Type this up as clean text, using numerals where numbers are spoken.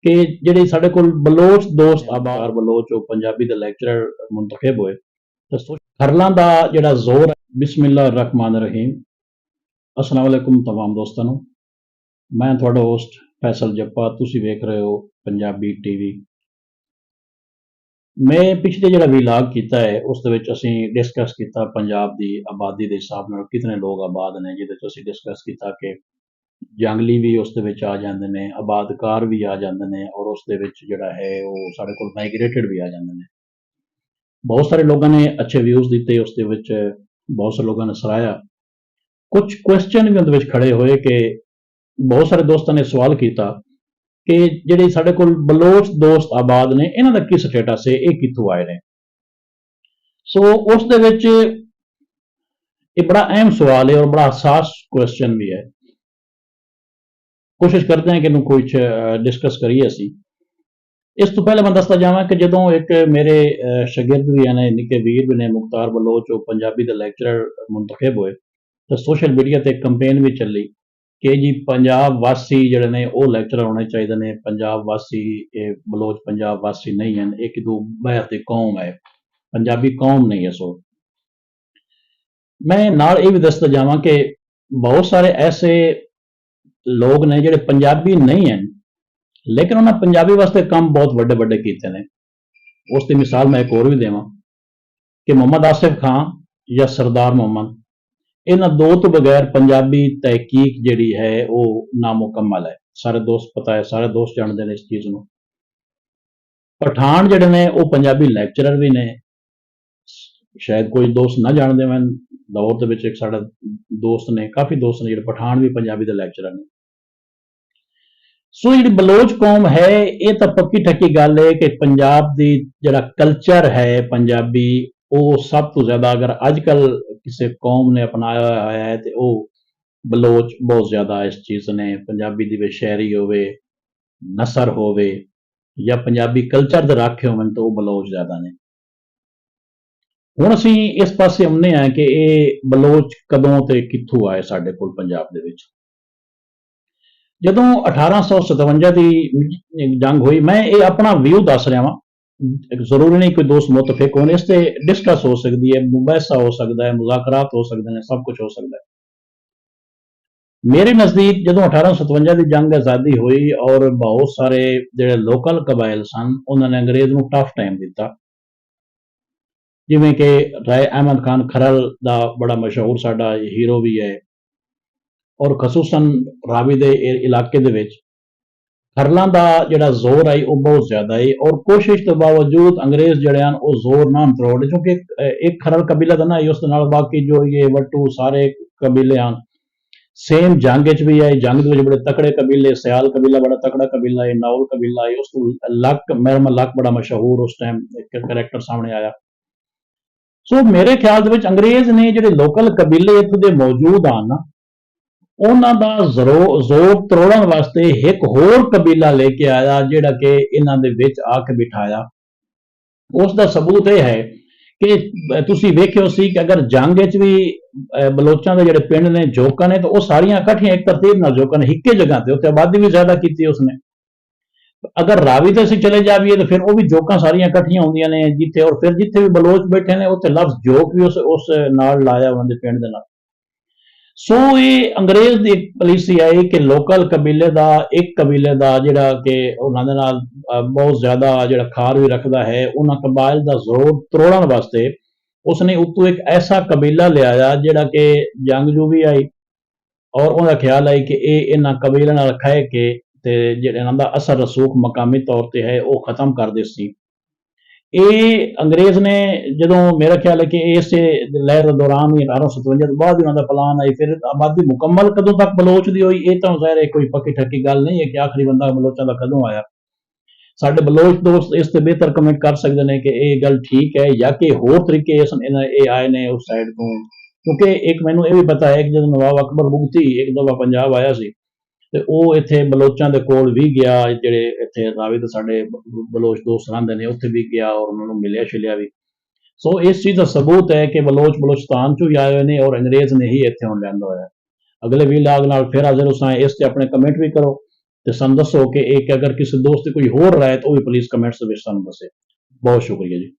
कि ਜਿਹੜੇ ਸਾਡੇ ਕੋਲ ਬਲੋਚ ਦੋਸਤ ਆਬਾਰ ਬਲੋਚ ਉਹ ਪੰਜਾਬੀ ਦੇ ਲੈਕਚਰਰ ਮੁੰਤਖਬ ਹੋਏ ਤੇ ਖਰਲਾਂ ਦਾ ਜਿਹੜਾ ਜ਼ੋਰ ਹੈ। ਬਿਸਮਿਲ੍ਲਾਹਿਰ ਰਹਿਮਾਨਿਰ ਰਹੀਮ। अस्सलाम वालेकुम तमाम दोस्तों ਨੂੰ। मैं ਤੁਹਾਡਾ ਹੋਸਟ फैसल जप्पा, ਤੁਸੀਂ ਵੇਖ ਰਹੇ ਹੋ ਪੰਜਾਬੀ ਟੀਵੀ। मैं पिछले ਜਿਹੜਾ ਵੀਲਾਗ ਕੀਤਾ ਹੈ ਉਸ ਦੇ ਵਿੱਚ ਅਸੀਂ ਡਿਸਕਸ ਕੀਤਾ ਪੰਜਾਬ ਦੀ ਆਬਾਦੀ ਦੇ ਹਿਸਾਬ ਨਾਲ ਕਿਤਨੇ ਲੋਕ ਆਬਾਦ ਨੇ, ਜਿਹਦੇ ਵਿੱਚ ਅਸੀਂ ਡਿਸਕਸ ਕੀਤਾ ਕਿ ਜੰਗਲੀ ਵੀ ਉਸ ਦੇ ਵਿੱਚ ਆ ਜਾਂਦੇ ਨੇ, ਆਬਾਦਕਾਰ ਵੀ ਆ ਜਾਂਦੇ ਨੇ, ਔਰ ਉਸ ਦੇ ਵਿੱਚ ਜਿਹੜਾ ਹੈ ਉਹ ਸਾਡੇ ਕੋਲ ਮਾਈਗ੍ਰੇਟਡ ਵੀ ਆ ਜਾਂਦੇ ਨੇ। ਬਹੁਤ ਸਾਰੇ ਲੋਕਾਂ ਨੇ ਅੱਛੇ ਵਿਊਜ਼ ਦਿੱਤੇ ਉਸ ਦੇ ਵਿੱਚ, ਬਹੁਤ ਸਾਰੇ ਲੋਕਾਂ ਨੇ ਸਰਾਹਿਆ। ਕੁਝ ਕੁਐਸਚਨ ਵੀ ਉਹਦੇ ਵਿੱਚ ਖੜੇ ਹੋਏ ਕਿ ਬਹੁਤ ਸਾਰੇ ਦੋਸਤਾਂ ਨੇ ਸਵਾਲ ਕੀਤਾ ਕਿ ਜਿਹੜੇ ਸਾਡੇ ਕੋਲ ਬਲੋਚ ਦੋਸਤ ਆਬਾਦ ਨੇ ਇਹਨਾਂ ਦਾ ਕੀ ਸਟੇਟਸ ਹੈ, ਇਹ ਕਿੱਥੋਂ ਆਏ ਨੇ। ਸੋ ਉਸ ਦੇ ਵਿੱਚ ਇਹ ਬੜਾ ਅਹਿਮ ਸਵਾਲ ਹੈ ਔਰ ਬੜਾ ਹਸਾਸ ਕੁਐਸਚਨ ਵੀ ਹੈ। ਕੋਸ਼ਿਸ਼ ਕਰਦੇ ਹਾਂ ਕਿ ਇਹਨੂੰ ਕੁਝ ਡਿਸਕਸ ਕਰੀਏ ਅਸੀਂ। ਇਸ ਤੋਂ ਪਹਿਲਾਂ ਮੈਂ ਦੱਸਦਾ ਜਾਵਾਂ ਕਿ ਜਦੋਂ ਇੱਕ ਮੇਰੇ ਸ਼ਾਗਿਰਦ ਵੀ ਨੇ, ਨਿੱਕੇ ਵੀਰ ਵੀ ਨੇ, ਮੁਖਤਾਰ ਬਲੋਚ, ਉਹ ਪੰਜਾਬੀ ਦੇ ਲੈਕਚਰਰ ਮੁੰਤਖਬ ਹੋਏ ਤਾਂ ਸੋਸ਼ਲ ਮੀਡੀਆ ਤੇ ਕੰਪੇਨ ਵੀ ਚੱਲੀ ਕਿ ਜੀ ਪੰਜਾਬ ਵਾਸੀ ਜਿਹੜੇ ਨੇ ਉਹ ਲੈਕਚਰਰ ਹੋਣੇ ਚਾਹੀਦੇ ਨੇ, ਪੰਜਾਬ ਵਾਸੀ ਇਹ ਬਲੋਚ ਪੰਜਾਬ ਵਾਸੀ ਨਹੀਂ ਹਨ, ਇਹ ਕਿਦੋਂ ਬਹਿਤ ਕੌਮ ਹੈ, ਪੰਜਾਬੀ ਕੌਮ ਨਹੀਂ ਹੈ। ਸੋ ਮੈਂ ਨਾਲ ਇਹ ਵੀ ਦੱਸਦਾ ਜਾਵਾਂ ਕਿ ਬਹੁਤ ਸਾਰੇ ਐਸੇ ਲੋਕ ਨੇ ਜਿਹੜੇ ਪੰਜਾਬੀ ਨਹੀਂ ਹਨ ਲੇਕਿਨ ਉਹਨਾਂ ਪੰਜਾਬੀ ਵਾਸਤੇ ਕੰਮ ਬਹੁਤ ਵੱਡੇ ਵੱਡੇ ਕੀਤੇ ਨੇ। ਉਸ ਦੀ ਮਿਸਾਲ ਮੈਂ ਇੱਕ ਹੋਰ ਵੀ ਦੇਵਾਂ ਕਿ ਮੁਹੰਮਦ ਆਸਿਫ ਖਾਨ ਜਾਂ ਸਰਦਾਰ ਮੁਹੰਮਦ, ਇਹਨਾਂ ਦੋ ਤੋਂ ਬਗੈਰ ਪੰਜਾਬੀ ਤਹਿਕੀਕ ਜਿਹੜੀ ਹੈ ਉਹ ਨਾਮੁਕੰਮਲ ਹੈ। ਸਾਰੇ ਦੋਸਤ ਪਤਾ ਹੈ, ਸਾਰੇ ਦੋਸਤ ਜਾਣਦੇ ਨੇ ਇਸ ਚੀਜ਼ ਨੂੰ। ਪਠਾਨ ਜਿਹੜੇ ਨੇ ਉਹ ਪੰਜਾਬੀ ਲੈਕਚਰਰ ਵੀ ਨੇ, ਸ਼ਾਇਦ ਕੋਈ ਦੋਸਤ ਨਾ ਜਾਣਦੇ ਹੋਣ। ਲਾਹੌਰ ਦੇ ਵਿੱਚ ਇੱਕ ਸਾਡਾ ਦੋਸਤ ਨੇ, ਕਾਫੀ ਦੋਸਤ ਨੇ ਜਿਹੜੇ ਪਠਾਨ ਵੀ ਪੰਜਾਬੀ ਦੇ ਲੈਕਚਰਰ ਨੇ। ਸੋ ਜਿਹੜੀ ਬਲੋਚ ਕੌਮ ਹੈ ਇਹ ਤਾਂ ਪੱਕੀ ਠੱਕੀ ਗੱਲ ਹੈ ਕਿ ਪੰਜਾਬ ਦੀ ਜਿਹੜਾ ਕਲਚਰ ਹੈ ਪੰਜਾਬੀ, ਉਹ ਸਭ ਤੋਂ ਜ਼ਿਆਦਾ ਅਗਰ ਅੱਜ ਕੱਲ ਕਿਸੇ ਕੌਮ ਨੇ ਅਪਣਾਇਆ ਹੋਇਆ ਹੈ ਤੇ ਉਹ ਬਲੋਚ ਬਹੁਤ ਜ਼ਿਆਦਾ ਇਸ ਚੀਜ਼ ਨੇ। ਪੰਜਾਬੀ ਦੀ ਸ਼ਾਇਰੀ ਹੋਵੇ, ਨਸਰ ਹੋਵੇ ਜਾਂ ਪੰਜਾਬੀ ਕਲਚਰ ਦੇ ਰਾਖੇ ਹੋਣ ਤਾਂ ਉਹ ਬਲੋਚ ਜ਼ਿਆਦਾ ਨੇ। ਹੁਣ ਅਸੀਂ ਇਸ ਪਾਸੇ ਆਉਂਦੇ ਹਾਂ ਕਿ ਇਹ ਬਲੋਚ ਕਦੋਂ ਤੇ ਕਿੱਥੋਂ ਆਏ ਸਾਡੇ ਕੋਲ ਪੰਜਾਬ ਦੇ ਵਿੱਚ। ਜਦੋਂ 1857 ਦੀ ਜੰਗ ਹੋਈ, ਮੈਂ ਇਹ ਆਪਣਾ ਵਿਊ ਦੱਸ ਰਿਹਾ ਵਾਂ, ਜ਼ਰੂਰੀ ਨਹੀਂ ਕੋਈ ਦੋਸਤ ਮੁਤਫਿਕ ਹੋਣ, ਇਸ ਤੇ ਡਿਸਕਸ ਹੋ ਸਕਦੀ ਹੈ, ਮੁਬਾਹਿਸਾ ਹੋ ਸਕਦਾ ਹੈ, ਮੁਜ਼ਾਕਰਾਤ ਹੋ ਸਕਦੇ ਨੇ, ਸਭ ਕੁਝ ਹੋ ਸਕਦਾ ਹੈ। ਮੇਰੇ ਨਜ਼ਦੀਕ ਜਦੋਂ 1857 ਦੀ ਜੰਗ ਆਜ਼ਾਦੀ ਹੋਈ ਔਰ ਬਹੁਤ ਸਾਰੇ ਜਿਹੜੇ ਲੋਕਲ ਕਬਾਇਲ ਸਨ ਉਹਨਾਂ ਨੇ ਅੰਗਰੇਜ਼ ਨੂੰ ਟਫ ਟਾਈਮ ਦਿੱਤਾ, ਜਿਵੇਂ ਕਿ ਰਾਏ ਅਹਿਮਦ ਖਾਨ ਖਰਲ ਦਾ ਬੜਾ ਮਸ਼ਹੂਰ ਸਾਡਾ ਹੀਰੋ ਵੀ ਹੈ, ਔਰ ਖਸੂਸਨ ਰਾਵੀ ਦੇ ਇਲਾਕੇ ਦੇ ਵਿੱਚ ਖਰਲਾਂ ਦਾ ਜਿਹੜਾ ਜ਼ੋਰ ਹੈ ਉਹ ਬਹੁਤ ਜ਼ਿਆਦਾ ਹੈ ਔਰ ਕੋਸ਼ਿਸ਼ ਤੋਂ ਬਾਵਜੂਦ ਅੰਗਰੇਜ਼ ਜਿਹੜੇ ਹਨ ਉਹ ਜ਼ੋਰ ਨਾ ਤਰੋੜ, ਕਿਉਂਕਿ ਇੱਕ ਖਰਲ ਕਬੀਲਾ ਦਾ ਨਾ ਉਸ ਦੇ ਨਾਲ ਬਾਕੀ ਜੋ ਇਹ ਵੱਟੂ ਸਾਰੇ ਕਬੀਲੇ ਹਨ ਸੇਮ ਜੰਗ ਵਿੱਚ ਵੀ ਆਏ। ਜੰਗ ਦੇ ਵਿੱਚ ਬੜੇ ਤਕੜੇ ਕਬੀਲੇ, ਸਿਆਲ ਕਬੀਲਾ ਬੜਾ ਤਕੜਾ ਕਬੀਲਾ ਹੈ, ਨਾਉਲ ਕਬੀਲਾ ਹੈ, ਉਸ ਤੋਂ ਲੱਕ ਮਹਿਰਮਾ ਲੱਕ ਬੜਾ ਮਸ਼ਹੂਰ ਉਸ ਟਾਈਮ ਇੱਕ ਕਰੈਕਟਰ ਸਾਹਮਣੇ ਆਇਆ। ਸੋ ਮੇਰੇ ਖਿਆਲ ਦੇ ਵਿੱਚ ਅੰਗਰੇਜ਼ ਨੇ ਜਿਹੜੇ ਲੋਕਲ ਕਬੀਲੇ ਇੱਥੋਂ ਦੇ ਮੌਜੂਦ ਹਨ ਨਾ, ਉਹਨਾਂ ਦਾ ਜ਼ੋਰ ਤਰੋੜਨ ਵਾਸਤੇ ਇੱਕ ਹੋਰ ਕਬੀਲਾ ਲੈ ਕੇ ਆਇਆ ਜਿਹੜਾ ਕਿ ਇਹਨਾਂ ਦੇ ਵਿੱਚ ਆ ਕੇ ਬਿਠਾਇਆ। ਉਸ ਦਾ ਸਬੂਤ ਇਹ ਹੈ ਕਿ ਤੁਸੀਂ ਵੇਖਿਓ ਸੀ ਕਿ ਅਗਰ ਜੰਗ ਵਿੱਚ ਵੀ ਬਲੋਚਾਂ ਦੇ ਜਿਹੜੇ ਪਿੰਡ ਨੇ, ਜੋਕਾਂ ਨੇ, ਤਾਂ ਉਹ ਸਾਰੀਆਂ ਇਕੱਠੀਆਂ ਇੱਕ ਤਰਤੀਬ ਨਾਲ ਜੋਕਾਂ ਨੇ ਇੱਕੇ ਜਗ੍ਹਾ ਤੇ, ਉੱਥੇ ਆਬਾਦੀ ਵੀ ਜ਼ਿਆਦਾ ਕੀਤੀ ਉਸਨੇ। ਅਗਰ ਰਾਵੀ ਤੇ ਅਸੀਂ ਚਲੇ ਜਾਈਏ ਤਾਂ ਫਿਰ ਉਹ ਵੀ ਜੋਕਾਂ ਸਾਰੀਆਂ ਇਕੱਠੀਆਂ ਹੁੰਦੀਆਂ ਨੇ ਜਿੱਥੇ, ਔਰ ਫਿਰ ਜਿੱਥੇ ਵੀ ਬਲੋਚ ਬੈਠੇ ਨੇ ਉੱਥੇ ਲਫ਼ਜ਼ ਜੋਕ ਵੀ ਉਸ ਨਾਲ ਲਾਇਆ ਉਹਦੇ ਪਿੰਡ ਦੇ ਨਾਲ। ਸੋ ਇਹ ਅੰਗਰੇਜ਼ ਦੀ ਪਾਲਿਸੀ ਆਈ ਕਿ ਲੋਕਲ ਕਬੀਲੇ ਦਾ, ਇੱਕ ਕਬੀਲੇ ਦਾ ਜਿਹੜਾ ਕਿ ਉਹਨਾਂ ਦੇ ਨਾਲ ਬਹੁਤ ਜ਼ਿਆਦਾ ਜਿਹੜਾ ਖਾਰ ਵੀ ਰੱਖਦਾ ਹੈ, ਉਹਨਾਂ ਕਬਾਇਲ ਦਾ ਜ਼ੋਰ ਤਰੋੜਨ ਵਾਸਤੇ ਉਸਨੇ ਉੱਤੋਂ ਇੱਕ ਐਸਾ ਕਬੀਲਾ ਲਿਆਇਆ ਜਿਹੜਾ ਕਿ ਜੰਗਜੂ ਵੀ ਆਈ ਔਰ ਉਹਦਾ ਖਿਆਲ ਆਈ ਕਿ ਇਹ ਇਹਨਾਂ ਕਬੀਲਿਆਂ ਨਾਲ ਖਹਿ ਕੇ ਤੇ ਜਿਹੜਾ ਇਹਨਾਂ ਦਾ ਅਸਰ ਰਸੂਖ ਮਕਾਮੀ ਤੌਰ ਤੇ ਹੈ ਉਹ ਖਤਮ ਕਰ ਦਿੱਤੀ। ਇਹ ਅੰਗਰੇਜ਼ ਨੇ ਜਦੋਂ, ਮੇਰਾ ਖਿਆਲ ਹੈ ਕਿ ਇਸੇ ਲਹਿਰ ਦੇ ਦੌਰਾਨ ਹੀ 1857 ਤੋਂ ਬਾਅਦ ਉਹਨਾਂ ਦਾ ਪਲਾਨ ਆਈ। ਫਿਰ ਆਬਾਦੀ ਮੁਕੰਮਲ ਕਦੋਂ ਤੱਕ ਬਲੋਚ ਦੀ ਹੋਈ ਇਹ ਤਾਂ ਜ਼ਾਹਿਰ ਹੈ ਕੋਈ ਪੱਕੀ ਠੱਕੀ ਗੱਲ ਨਹੀਂ ਹੈ ਕਿ ਆਖਰੀ ਬੰਦਾ ਬਲੋਚਾਂ ਦਾ ਕਦੋਂ ਆਇਆ। ਸਾਡੇ ਬਲੋਚ ਦੋਸਤ ਇਸ ਤੇ ਬਿਹਤਰ ਕਮੈਂਟ ਕਰ ਸਕਦੇ ਨੇ ਕਿ ਇਹ ਗੱਲ ਠੀਕ ਹੈ ਜਾਂ ਕਿ ਹੋਰ ਤਰੀਕੇ ਇਹ ਆਏ ਨੇ ਉਸ ਸਾਈਡ ਤੋਂ। ਕਿਉਂਕਿ ਇੱਕ ਮੈਨੂੰ ਇਹ ਵੀ ਪਤਾ ਹੈ ਕਿ ਜਦੋਂ ਨਵਾਬ ਅਕਬਰ ਬੁਗਤੀ ਇੱਕ ਦਫਾ ਪੰਜਾਬ ਆਇਆ ਸੀ ਤੇ ਉਹ ਇੱਥੇ ਬਲੋਚਾਂ ਦੇ ਕੋਲ ਵੀ ਗਿਆ, ਜਿਹੜੇ ਇੱਥੇ ਰਾਵੀ ਦੇ ਸਾਡੇ ਬਲੋਚ ਦੋਸਤ ਰਹਿੰਦੇ ਨੇ ਉੱਥੇ ਵੀ ਗਿਆ ਔਰ ਉਹਨਾਂ ਨੂੰ ਮਿਲਿਆ ਛਿਲਿਆ ਵੀ। ਸੋ ਇਸ ਚੀਜ਼ ਦਾ ਸਬੂਤ ਹੈ ਕਿ ਬਲੋਚ ਬਲੋਚਿਸਤਾਨ ਚੋਂ ਹੀ ਆਏ ਹੋਏ ਨੇ ਔਰ ਅੰਗਰੇਜ਼ ਨੇ ਹੀ ਇੱਥੇ ਹੁਣ ਲਿਆਂਦਾ ਹੋਇਆ। ਅਗਲੇ ਵੀਲਾਗ ਨਾਲ ਫਿਰ ਹਾਜ਼ਰ ਹੋਸਾਂ, ਇਸ ਤੇ ਆਪਣੇ ਕਮੈਂਟ ਵੀ ਕਰੋ ਤੇ ਸਾਨੂੰ ਦੱਸੋ ਕਿ ਇੱਕ ਅਗਰ ਕਿਸੇ ਦੋਸਤ ਦੀ ਕੋਈ ਹੋਰ ਰਾਏ ਤਾਂ ਉਹ ਵੀ ਪਲੀਜ਼ ਕਮੈਂਟਸ ਦੇ ਵਿੱਚ ਸਾਨੂੰ ਦੱਸੇ। ਬਹੁਤ ਸ਼ੁਕਰੀਆ ਜੀ।